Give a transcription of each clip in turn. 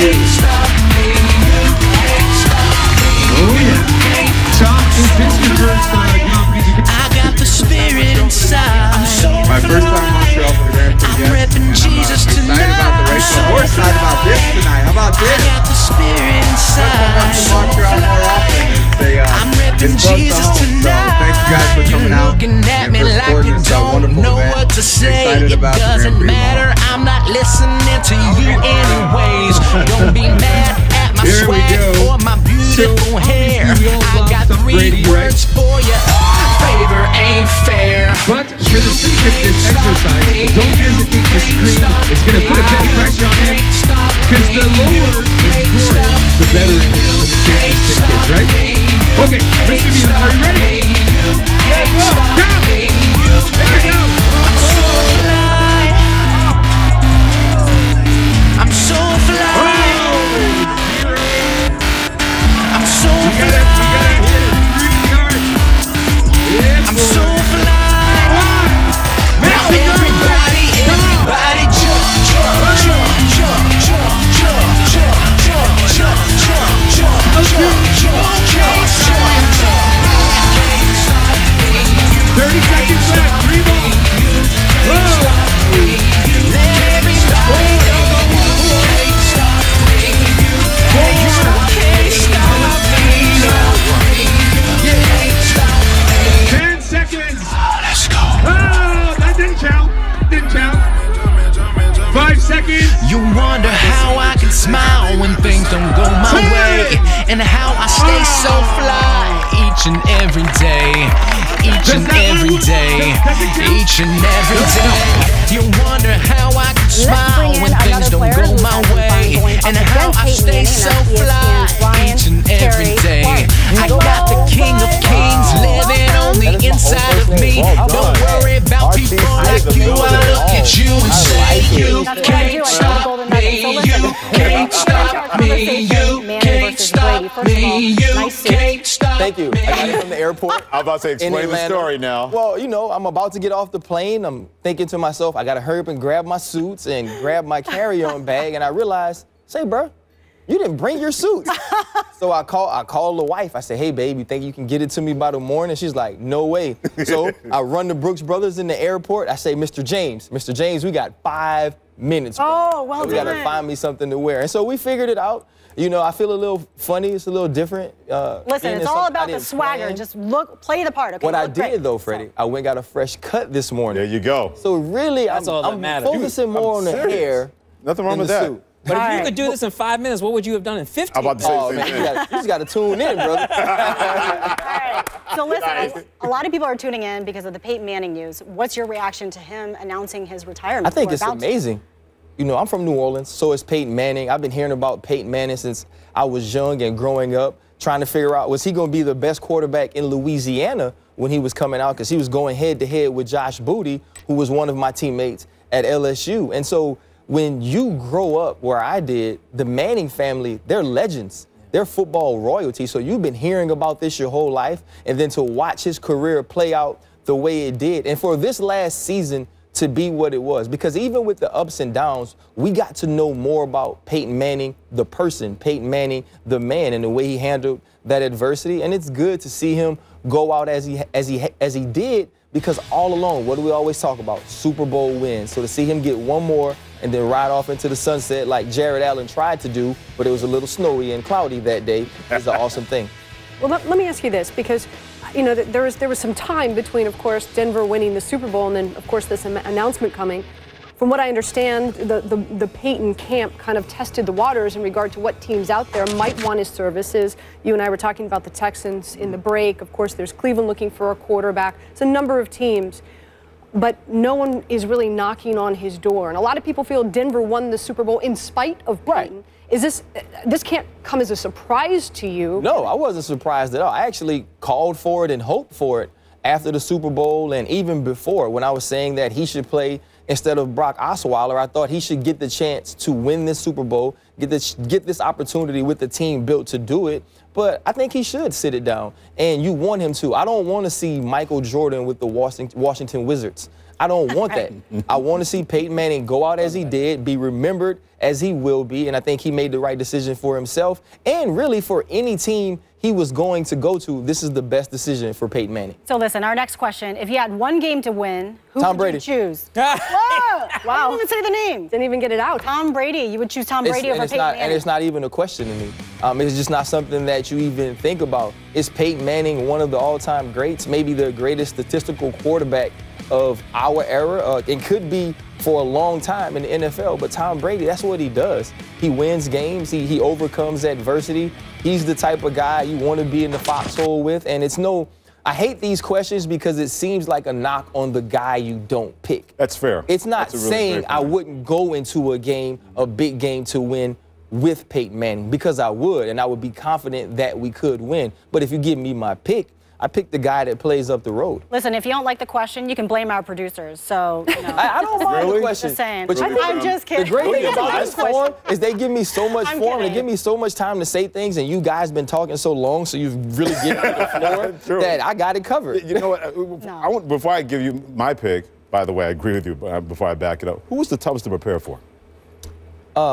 can't stop me. You can't stop me. Oh yeah. Tom, is this your first competition? I got the spirit inside. I'm so My first time on Montreal for the Grand Prix. I'm repping Jesus tonight. Excited about the race. I'm more excited about this tonight. How about this? I got the spirit inside. Come to Montreal more often. I'm repping Jesus tonight. So thank you guys for coming out. Looking at me like you don't know what to say. It doesn't matter. I'm not listening to you anyways. Don't be mad at my swag or my beautiful hair. I got 3 words for you. Favor ain't fair. But for the sake of this exercise, don't hesitate to scream. It's going to put a bit of pressure on him. Because the lower the score, the better it is for the championship, right? Okay, let's give you that. Are you ready? Let's go! Go! There we go! I'm so fly. I'm so fly. You gotta hit it really hard. Yeah, I'm so fly. Now everybody jump, jump, jump, jump, jump, jump, jump, jump, jump, jump, jump, jump, jump. 30 seconds left. 3 more. Whoa! Let everybody go. You can't stop me. You can't stop me. You can't stop me. 10 seconds. Let's go. Oh, that didn't count. Didn't count. 5 seconds. You wonder how I can smile when things don't go my way, and how I stay so fly each and every day, each and every day, each and every day. You wonder how I can smile when things don't go my way, and how I stay so fly each and every day. I got the King of Kings living on the inside of me. Don't worry about people like you. I look at you and say you can't stop me. You can't stop me. You can't stop me. You can't stop. Thank you. I got it from the airport. I'm about to explain the story now. Well, you know, I'm about to get off the plane. I'm thinking to myself, I got to hurry up and grab my suits and grab my carry-on bag. And I realized, say, bro, you didn't bring your suits. So I call the wife. I say, hey, babe, you think you can get it to me by the morning? She's like, no way. So I run to Brooks Brothers in the airport. I say, Mr. James, we got 5 minutes. Oh, well done. We got to find me something to wear. And so we figured it out. You know, I feel a little funny. It's a little different. Listen, it's all about the swagger. Just play the part. Okay, what I did, though, Freddie, I went and got a fresh cut this morning. There you go. So really, I'm focusing more on the hair. Nothing wrong with that. Suit. But if you could do this in 5 minutes, what would you have done in 15? I'm about to say oh, man, you just got to tune in, brother. All right. So listen, a lot of people are tuning in because of the Peyton Manning news. What's your reaction to him announcing his retirement? I think it's amazing. You know, I'm from New Orleans, so is Peyton Manning. I've been hearing about Peyton Manning since I was young and growing up, trying to figure out, was he going to be the best quarterback in Louisiana when he was coming out? Because he was going head-to-head with Josh Booty, who was one of my teammates at LSU. And so when you grow up where I did, the Manning family, they're legends. They're football royalty. So you've been hearing about this your whole life, and then to watch his career play out the way it did. And for this last season to be what it was, because even with the ups and downs, we got to know more about Peyton Manning, the person, Peyton Manning, the man, and the way he handled that adversity. And it's good to see him go out as he did, because all along, what do we always talk about? Super Bowl wins. So to see him get one more and then ride off into the sunset like Jared Allen tried to do, but it was a little snowy and cloudy that day, is an awesome thing. Well, let me ask you this, because you know, there was some time between, of course, Denver winning the Super Bowl and then, of course, this announcement coming. From what I understand, the Peyton camp kind of tested the waters in regard to what teams out there might want his services. You and I were talking about the Texans in the break. Of course, there's Cleveland looking for a quarterback. It's a number of teams. But no one is really knocking on his door. And a lot of people feel Denver won the Super Bowl in spite of Peyton. Right. Is this can't come as a surprise to you? No, I wasn't surprised at all. I actually called for it and hoped for it after the Super Bowl and even before, when I was saying that he should play instead of Brock Osweiler. I thought he should get the chance to win this Super Bowl, get this opportunity with the team built to do it. But I think he should sit it down, and you want him to. I don't want to see Michael Jordan with the Washington Wizards. I don't want that. I want to see Peyton Manning go out as he did, be remembered as he will be, and I think he made the right decision for himself and really for any team he was going to go to. This is the best decision for Peyton Manning. So listen, our next question, if you had one game to win, who Tom would Brady. you choose? Whoa! Wow. I didn't even say the name. Didn't even get it out. Tom Brady. You would choose Tom Brady over Peyton Manning. And it's not even a question to me. It's just not something that you even think about. Is Peyton Manning one of the all-time greats, maybe the greatest statistical quarterback of our era? It could be for a long time in the NFL, but Tom Brady, that's what he does. He wins games. He overcomes adversity. He's the type of guy you want to be in the foxhole with, and it's no... I hate these questions because it seems like a knock on the guy you don't pick. That's fair. It's not That's a really saying fair I point. wouldn't go into a game, a big game to win with Peyton Manning, because I would, and I would be confident that we could win. But if you give me my pick, I pick the guy that plays up the road. Listen, if you don't like the question, you can blame our producers. So, you know. I don't mind Really? the question. Just saying. But I'm just kidding. The great thing Look at about that this forum is they give me so much I'm forum. They kidding. give me so much time to say things, and you guys been talking so long, so you've really given me the floor True. that I got it covered. You know what? I want, before I give you my pick, by the way, I agree with you, but before I back it up, who was the toughest to prepare for?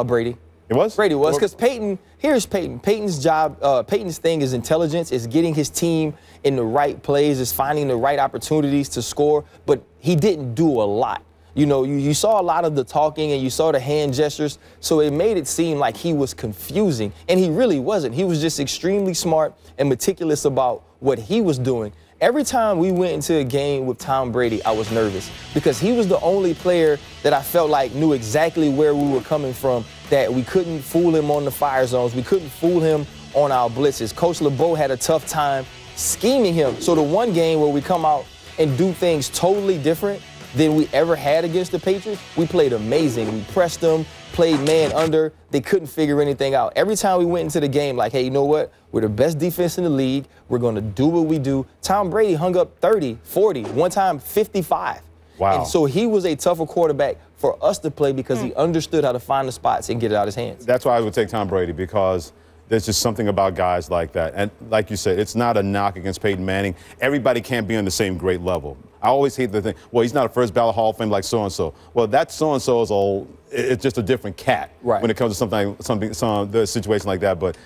Brady. It was? Brady was, because Peyton, here's Peyton. Peyton's job, Peyton's thing is intelligence, is getting his team in the right plays, is finding the right opportunities to score, but he didn't do a lot. You know, you saw a lot of the talking and you saw the hand gestures, so it made it seem like he was confusing, and he really wasn't. He was just extremely smart and meticulous about what he was doing. Every time we went into a game with Tom Brady, I was nervous because he was the only player that I felt like knew exactly where we were coming from, that we couldn't fool him on the fire zones. We couldn't fool him on our blitzes. Coach LeBeau had a tough time scheming him. So the one game where we come out and do things totally different than we ever had against the Patriots, we played amazing. We pressed them, played man under. They couldn't figure anything out. Every time we went into the game, like, hey, you know what? We're the best defense in the league. We're going to do what we do. Tom Brady hung up 30, 40, one time 55. Wow. And so he was a tougher quarterback for us to play because he understood how to find the spots and get it out of his hands. That's why I would take Tom Brady, because there's just something about guys like that. And like you said, it's not a knock against Peyton Manning. Everybody can't be on the same great level. I always hate the thing, well, he's not a first ballot Hall of Fame like so-and-so. Well, that so-and-so is all, it's just a different cat when it comes to the situation like that. But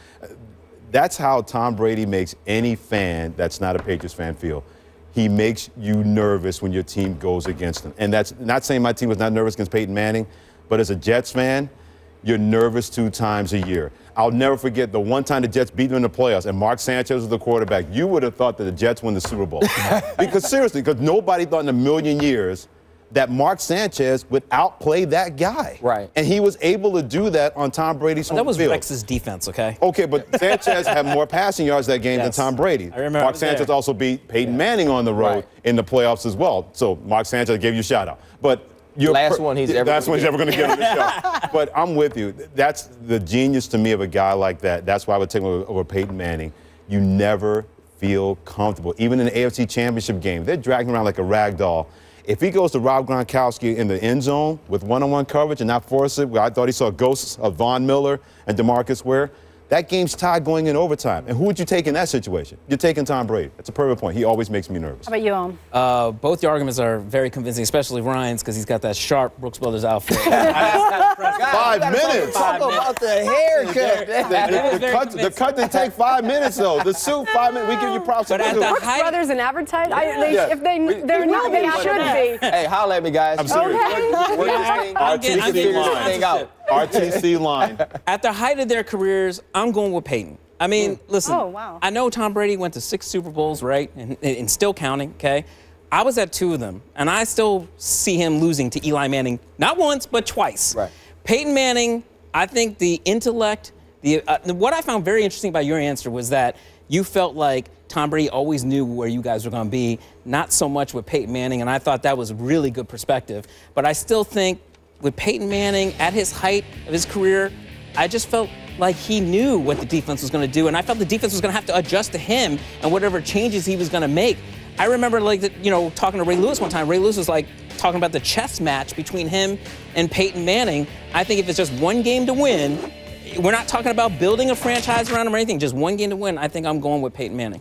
that's how Tom Brady makes any fan that's not a Patriots fan feel. He makes you nervous when your team goes against him. And that's not saying my team was not nervous against Peyton Manning, but as a Jets fan, you're nervous 2 times a year. I'll never forget the one time the Jets beat them in the playoffs and Mark Sanchez was the quarterback. You would have thought that the Jets won the Super Bowl. Because seriously, because nobody thought in a million years that Mark Sanchez would outplay that guy. Right. And he was able to do that on Tom Brady's home That was field. Rex's defense, okay? Okay, but Sanchez had more passing yards that game than Tom Brady. I remember. Mark Sanchez also beat Peyton Manning on the road in the playoffs as well. So Mark Sanchez gave you a shout out. But last one he's ever going to get on this show. But I'm with you. That's the genius to me of a guy like that. That's why I would take him over Peyton Manning. You never feel comfortable. Even in the AFC Championship game, they're dragging him around like a rag doll. If he goes to Rob Gronkowski in the end zone with one-on-one coverage and not force it, where I thought he saw ghosts of Von Miller and DeMarcus Ware, that game's tied going in overtime. And who would you take in that situation? You're taking Tom Brady. That's a perfect point. He always makes me nervous. How about you, Both your arguments are very convincing, especially Ryan's, because he's got that sharp Brooks Brothers outfit. 5 minutes. Talk about the haircut. The cut didn't take 5 minutes, though. The suit, 5 minutes. We give you props. But at the Brooks height, Brothers and advertise? If they're not, they should be. Hey, holla at me, guys. I'm serious. Work this thing. I'm getting Figure this thing out. RTC line. at the height of their careers, I'm going with Peyton. I mean, listen, Oh, wow. I know Tom Brady went to 6 Super Bowls, right? And still counting, okay? I was at 2 of them, and I still see him losing to Eli Manning, not once, but twice. Right. Peyton Manning, I think the intellect, what I found very interesting about your answer was that you felt like Tom Brady always knew where you guys were going to be, not so much with Peyton Manning, and I thought that was really good perspective. But I still think with Peyton Manning at his height of his career, I just felt like he knew what the defense was going to do, and I felt the defense was going to have to adjust to him and whatever changes he was going to make. I remember, like, talking to Ray Lewis one time. Ray Lewis was like talking about the chess match between him and Peyton Manning. I think if it's just one game to win, we're not talking about building a franchise around him or anything, just one game to win, I think I'm going with Peyton Manning.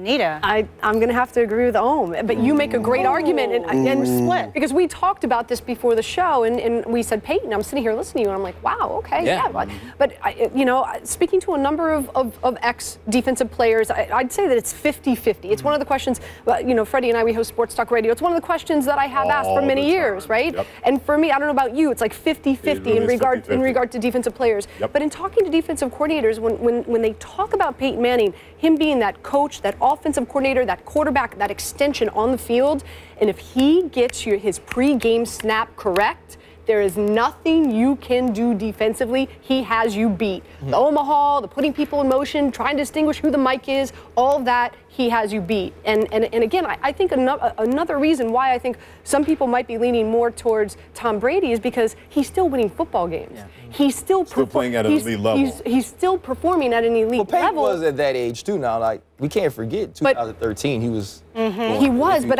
Nita. I'm going to have to agree with Ohm, but you make a great argument. And split. Because we talked about this before the show, and we said, Peyton, I'm sitting here listening to you, and I'm like, wow, okay, yeah. But, you know, speaking to a number of ex-defensive players, I'd say that it's 50-50. It's one of the questions, you know, Freddie and I, we host Sports Talk Radio. It's one of the questions that I have asked for many years, right? Yep. And for me, I don't know about you, it's like 50-50 really in regard 50-50. in regard to defensive players. Yep. But in talking to defensive coordinators, when they talk about Peyton Manning, him being that coach, that offensive coordinator, that quarterback, that extension on the field, and if he gets his pre-game snap correct, there is nothing you can do defensively. He has you beat. The Omaha, the putting people in motion, trying to distinguish who the mic is, all of that, he has you beat. And again, I think another reason why I think some people might be leaning more towards Tom Brady is because he's still winning football games. Yeah. He's still playing at an elite level. He's still performing at an elite Peyton level. was at that age too. Now, like we can't forget 2013. He was. He was, but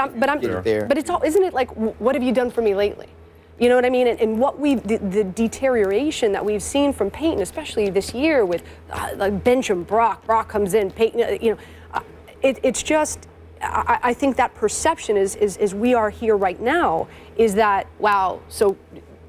it's all. Isn't it like, what have you done for me lately? You know what I mean? And what the deterioration that we've seen from Peyton, especially this year with like Benjamin Brock comes in, Peyton, you know, it's just, I think that perception is we are here right now, is that, wow, so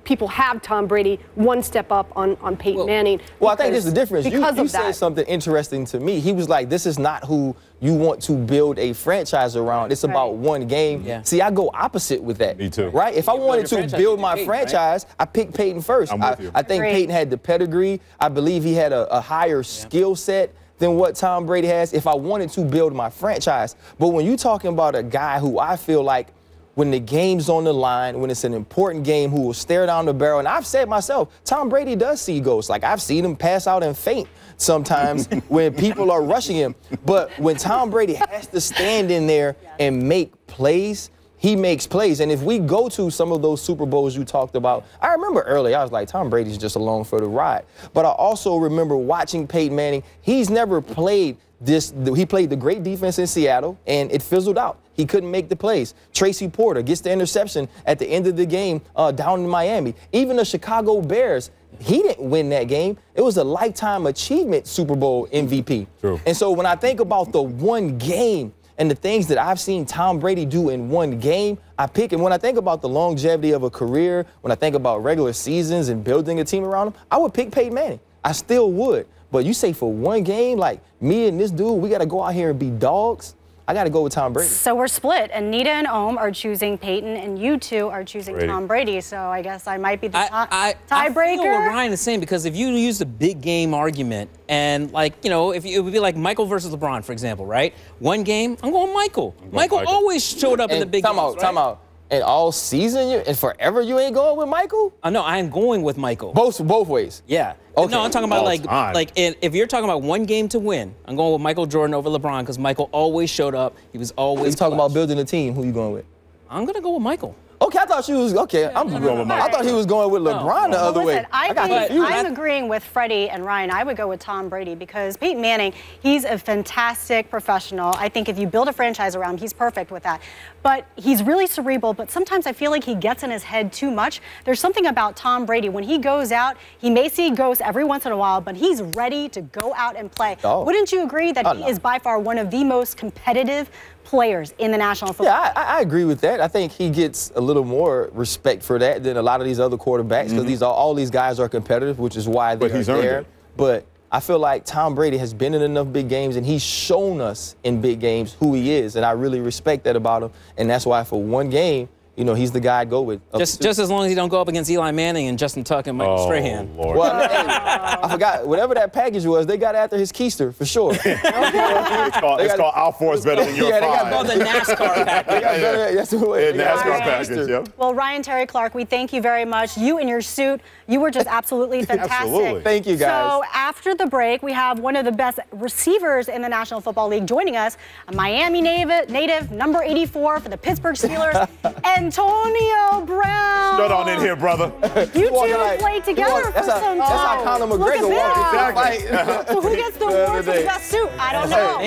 people have Tom Brady one step up on Peyton Manning. Well, I think there's a difference. You said that. something interesting to me. He was like, this is not who you want to build a franchise around. It's about one game. Yeah. See, I go opposite with that. Me too. Right? If I wanted to build my franchise, I picked Peyton first. I'm with you. I think Peyton had the pedigree. I believe he had a higher skill set than what Tom Brady has if I wanted to build my franchise. But when you're talking about a guy who I feel like when the game's on the line, when it's an important game, who will stare down the barrel. And I've said myself, Tom Brady does see ghosts. Like, I've seen him pass out and faint sometimes when people are rushing him. But when Tom Brady has to stand in there and make plays, he makes plays. And if we go to some of those Super Bowls you talked about, I remember early, I was like, Tom Brady's just along for the ride. But I also remember watching Peyton Manning. He's never played this. He played the great defense in Seattle, and it fizzled out. He couldn't make the plays. Tracy Porter gets the interception at the end of the game down in Miami. Even the Chicago Bears, he didn't win that game. It was a lifetime achievement Super Bowl MVP. True. And so when I think about the one game and the things that I've seen Tom Brady do in one game, I pick. And when I think about the longevity of a career, when I think about regular seasons and building a team around him, I would pick Peyton Manning. I still would. But you say for one game, like me and this dude, we got to go out here and be dogs. I got to go with Tom Brady. So we're split. Anita and Ohm are choosing Peyton, and you two are choosing Brady. Tom Brady. So I guess I might be the I tiebreaker. feel what Ryan is saying, because if you use a big game argument, and like, you know, if it would be like Michael versus LeBron, for example, right? One game, I'm going Michael. Michael always showed up in the big games, right? Time out. And all season, and forever you ain't going with Michael? No, I'm going with Michael. Both ways. Yeah. Okay. No, I'm talking about All like if you're talking about one game to win, I'm going with Michael Jordan over LeBron, because Michael always showed up. He was always. You talking about building a team? Who you going with? I'm gonna go with Michael. Okay, I thought she was okay. I thought he was going with LeBron the other way. I'm agreeing with Freddie and Ryan. I would go with Tom Brady, because Peyton Manning, he's a fantastic professional. I think if you build a franchise around him, he's perfect with that. But he's really cerebral, but sometimes I feel like he gets in his head too much. There's something about Tom Brady. When he goes out, he may see ghosts every once in a while, but he's ready to go out and play. Oh. Wouldn't you agree that he is by far one of the most competitive players in the National Football League? Yeah, I agree with that. I think he gets a little more respect for that than a lot of these other quarterbacks, because all these guys are competitive, which is why they're there. But I feel like Tom Brady has been in enough big games, and he's shown us in big games who he is, and I really respect that about him. And that's why for one game, you know, he's the guy I'd go with. Just as long as he don't go up against Eli Manning and Justin Tuck and Michael Strahan. Lord. Well, I forgot, whatever that package was, they got after his keister, for sure. It's called Our Force Better Than Your Five. Oh, the NASCAR package. That's the way. NASCAR package, yep. Well, Ryan Terry Clark, we thank you very much. You in your suit, you were just absolutely fantastic. Absolutely. Thank you, guys. So after the break, we have one of the best receivers in the National Football League joining us, a Miami native, number 84 for the Pittsburgh Steelers, Antonio Brown. Shut on in here, brother. You two played together for some time. That's how Conor McGregor walks. Exactly. So who gets the award for the best suit? I don't know. I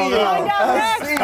don't know. Find out next.